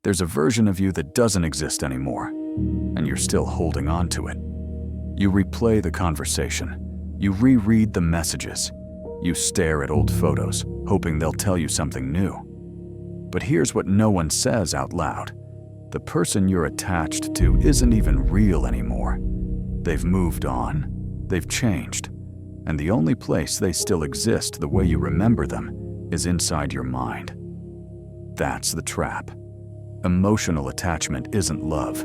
There's a version of you that doesn't exist anymore, and you're still holding on to it. You replay the conversation. You reread the messages. You stare at old photos, hoping they'll tell you something new. But here's what no one says out loud. The person you're attached to isn't even real anymore. They've moved on. They've changed. And the only place they still exist the way you remember them is inside your mind. That's the trap. Emotional attachment isn't love.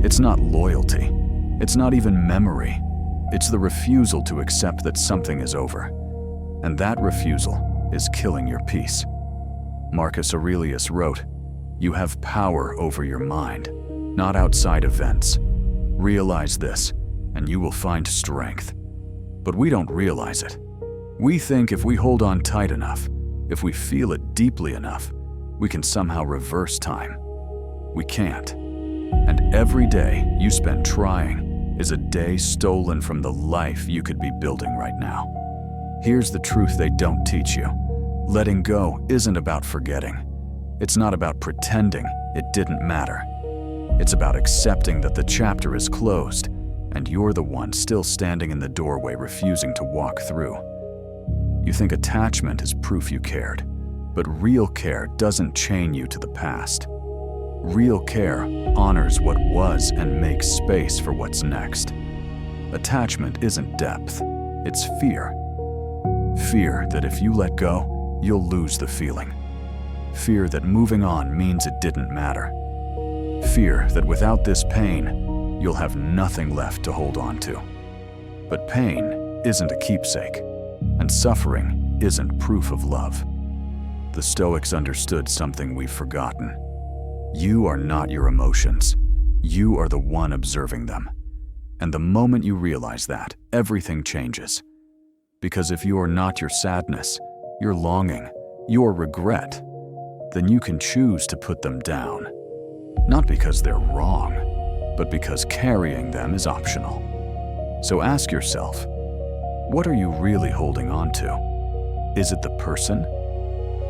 It's not loyalty. It's not even memory. It's the refusal to accept that something is over. And that refusal is killing your peace. Marcus Aurelius wrote, "You have power over your mind, not outside events. Realize this, and you will find strength." But we don't realize it. We think if we hold on tight enough, if we feel it deeply enough, we can somehow reverse time. We can't. And every day you spend trying is a day stolen from the life you could be building right now. Here's the truth they don't teach you. Letting go isn't about forgetting. It's not about pretending it didn't matter. It's about accepting that the chapter is closed and you're the one still standing in the doorway refusing to walk through. You think attachment is proof you cared, but real care doesn't chain you to the past. Real care honors what was and makes space for what's next. Attachment isn't depth, it's fear. Fear that if you let go, you'll lose the feeling. Fear that moving on means it didn't matter. Fear that without this pain, you'll have nothing left to hold on to. But pain isn't a keepsake, and suffering isn't proof of love. The Stoics understood something we've forgotten. You are not your emotions. You are the one observing them. And the moment you realize that, everything changes. Because if you are not your sadness, your longing, your regret, then you can choose to put them down. Not because they're wrong, but because carrying them is optional. So ask yourself, what are you really holding on to? Is it the person?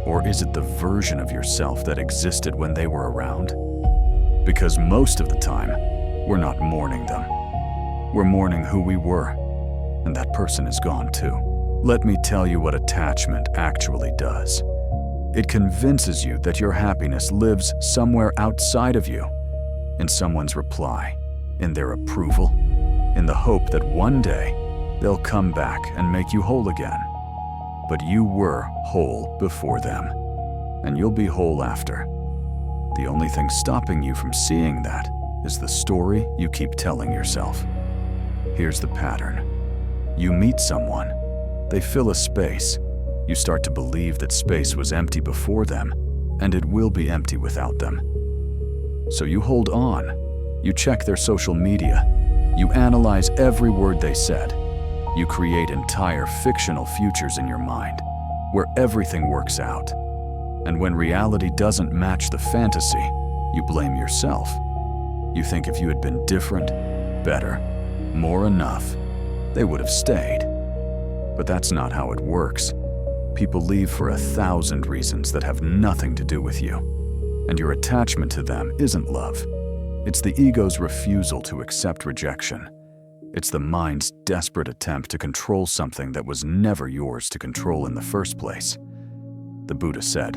Or is it the version of yourself that existed when they were around? Because most of the time, we're not mourning them. We're mourning who we were, and that person is gone too. Let me tell you what attachment actually does. It convinces you that your happiness lives somewhere outside of you, in someone's reply, in their approval, in the hope that one day they'll come back and make you whole again. But you were whole before them, and you'll be whole after. The only thing stopping you from seeing that is the story you keep telling yourself. Here's the pattern. You meet someone, they fill a space. You start to believe that space was empty before them, and it will be empty without them. So you hold on. You check their social media. You analyze every word they said. You create entire fictional futures in your mind, where everything works out. And when reality doesn't match the fantasy, you blame yourself. You think if you had been different, better, more enough, they would have stayed. But that's not how it works. People leave for 1,000 reasons that have nothing to do with you. And your attachment to them isn't love. It's the ego's refusal to accept rejection. It's the mind's desperate attempt to control something that was never yours to control in the first place. The Buddha said,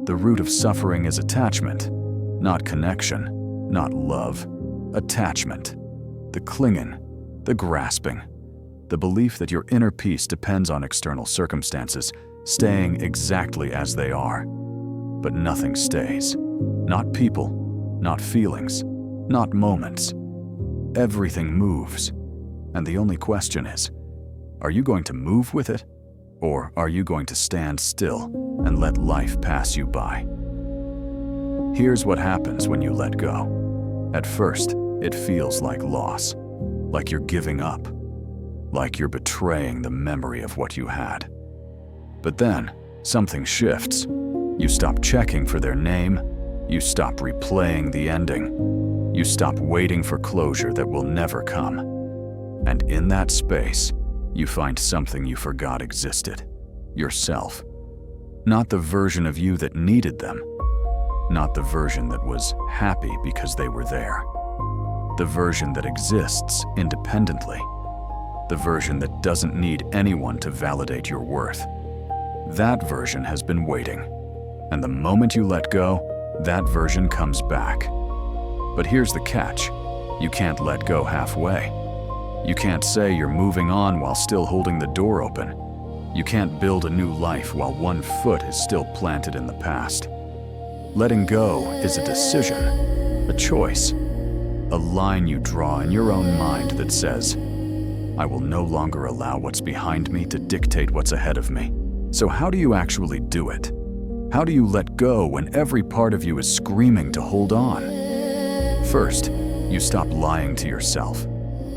"The root of suffering is attachment, not connection, not love. Attachment. The clinging, the grasping, the belief that your inner peace depends on external circumstances staying exactly as they are. But nothing stays. Not people, not feelings, not moments. Everything moves. And the only question is, are you going to move with it? Or are you going to stand still and let life pass you by?" Here's what happens when you let go. At first, it feels like loss, like you're giving up, like you're betraying the memory of what you had. But then, something shifts. You stop checking for their name. You stop replaying the ending. You stop waiting for closure that will never come. And in that space, you find something you forgot existed. Yourself. Not the version of you that needed them. not the version that was happy because they were there. The version that exists independently. The version that doesn't need anyone to validate your worth. That version has been waiting. And the moment you let go, that version comes back. But here's the catch. You can't let go halfway. You can't say you're moving on while still holding the door open. You can't build a new life while one foot is still planted in the past. Letting go is a decision, a choice, a line you draw in your own mind that says, I will no longer allow what's behind me to dictate what's ahead of me. So how do you actually do it? How do you let go when every part of you is screaming to hold on? First, you stop lying to yourself.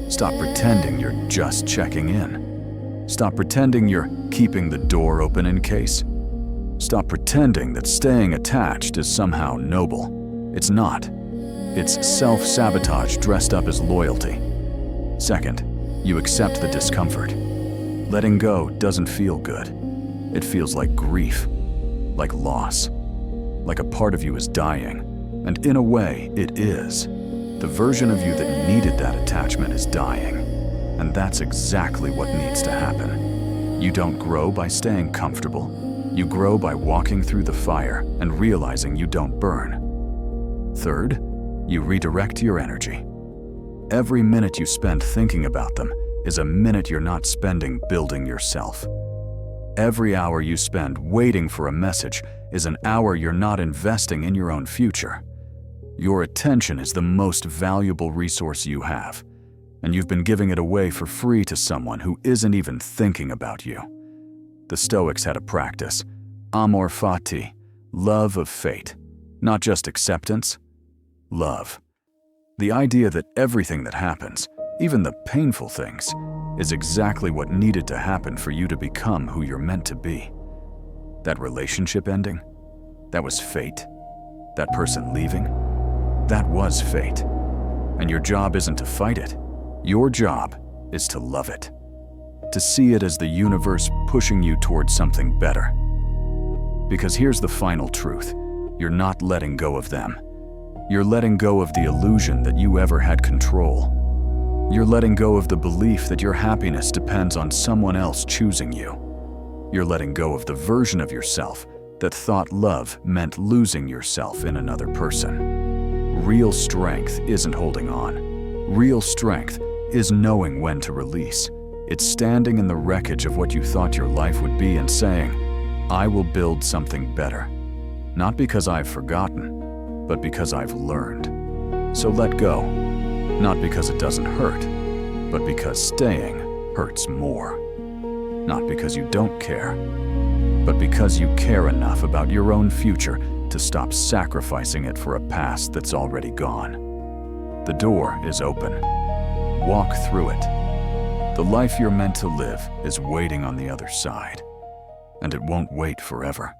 Stop pretending you're just checking in. Stop pretending you're keeping the door open in case. Stop pretending that staying attached is somehow noble. It's not. It's self-sabotage dressed up as loyalty. Second, you accept the discomfort. Letting go doesn't feel good. It feels like grief, like loss, like a part of you is dying. And in a way, it is. The version of you that needed that attachment is dying. And that's exactly what needs to happen. You don't grow by staying comfortable. You grow by walking through the fire and realizing you don't burn. Third, you redirect your energy. Every minute you spend thinking about them is a minute you're not spending building yourself. Every hour you spend waiting for a message is an hour you're not investing in your own future. Your attention is the most valuable resource you have, and you've been giving it away for free to someone who isn't even thinking about you. The Stoics had a practice, Amor Fati, love of fate, not just acceptance, love. The idea that everything that happens, even the painful things, is exactly what needed to happen for you to become who you're meant to be. That relationship ending, that was fate. That person leaving, that was fate. And your job isn't to fight it. Your job is to love it. To see it as the universe pushing you towards something better. Because here's the final truth. You're not letting go of them. You're letting go of the illusion that you ever had control. You're letting go of the belief that your happiness depends on someone else choosing you. You're letting go of the version of yourself that thought love meant losing yourself in another person. Real strength isn't holding on. Real strength is knowing when to release. It's standing in the wreckage of what you thought your life would be and saying, I will build something better. Not because I've forgotten, but because I've learned. So let go, not because it doesn't hurt, but because staying hurts more. Not because you don't care, but because you care enough about your own future to stop sacrificing it for a past that's already gone. The door is open. Walk through it. The life you're meant to live is waiting on the other side, and it won't wait forever.